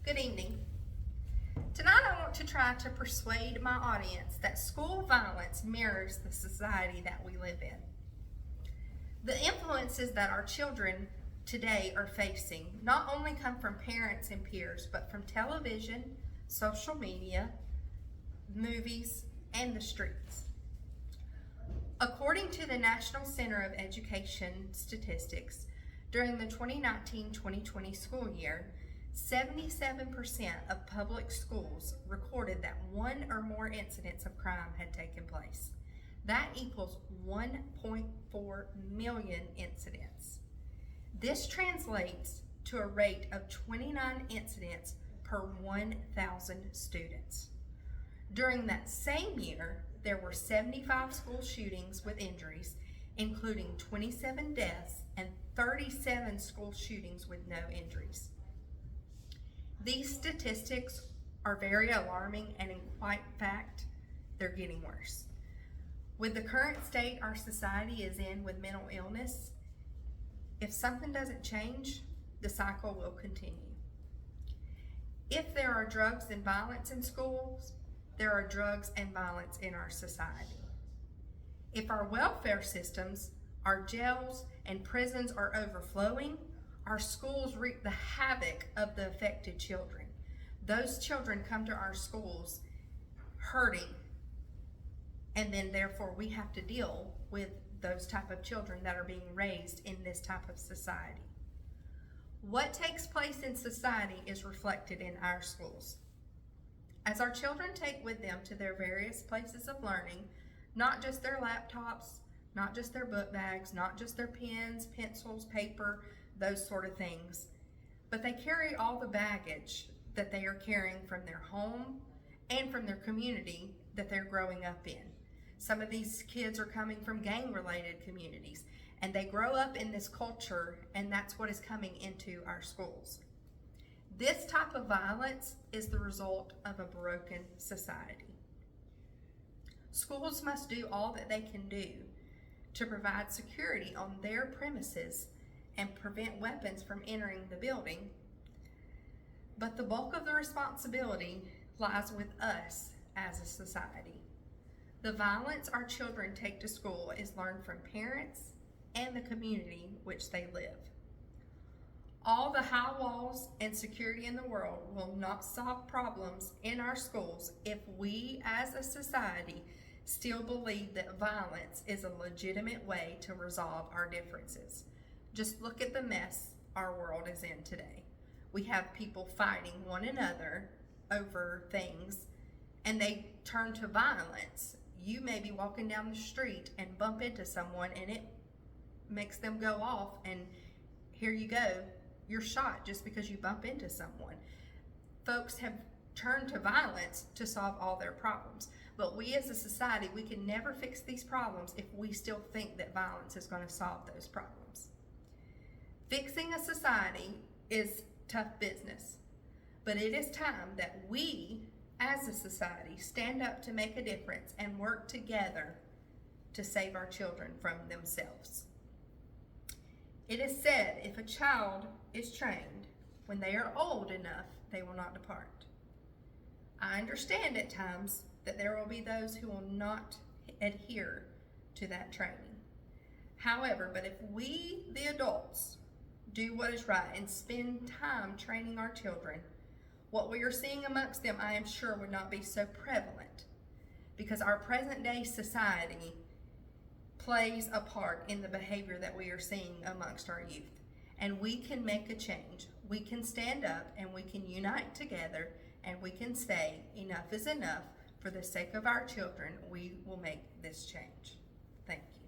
Good evening. Tonight I want to try to persuade my audience that school violence mirrors the society that we live in. The influences that our children today are facing not only come from parents and peers, but from television, social media, movies, and the streets. According to the National Center of Education Statistics, during the 2019-2020 school year, 77% of public schools recorded that one or more incidents of crime had taken place. That equals 1.4 million incidents. This translates to a rate of 29 incidents per 1,000 students. During that same year, there were 75 school shootings with injuries, including 27 deaths and 37 school shootings with no injuries. These statistics are very alarming, and in quite fact, they're getting worse. With the current state our society is in with mental illness, if something doesn't change, the cycle will continue. If there are drugs and violence in schools, there are drugs and violence in our society. If our welfare systems, our jails and prisons are overflowing, our schools reap the havoc of the affected children. Those children come to our schools hurting, and then therefore we have to deal with those type of children that are being raised in this type of society. What takes place in society is reflected in our schools. As our children take with them to their various places of learning, not just their laptops, not just their book bags, not just their pens, pencils, paper, those sort of things, but they carry all the baggage that they are carrying from their home and from their community that they're growing up in. Some of these kids are coming from gang-related communities, and they grow up in this culture, and that's what is coming into our schools. This type of violence is the result of a broken society. Schools must do all that they can do to provide security on their premises and prevent weapons from entering the building. But the bulk of the responsibility lies with us as a society. The violence our children take to school is learned from parents and the community which they live. All the high walls and security in the world will not solve problems in our schools if we as a society still believe that violence is a legitimate way to resolve our differences. Just look at the mess our world is in today. We have people fighting one another over things, and they turn to violence. You may be walking down the street and bump into someone, and it makes them go off, and here you go, you're shot just because you bump into someone. Folks have turned to violence to solve all their problems. But we as a society, we can never fix these problems if we still think that violence is going to solve those problems. Fixing a society is tough business, but it is time that we as a society stand up to make a difference and work together to save our children from themselves. It is said, if a child is trained, when they are old enough, they will not depart. I understand at times that there will be those who will not adhere to that training. However, but if we, the adults, do what is right and spend time training our children, what we are seeing amongst them, I am sure, would not be so prevalent, because our present day society plays a part in the behavior that we are seeing amongst our youth. And we can make a change. We can stand up and we can unite together, and we can say enough is enough. For the sake of our children, we will make this change. Thank you.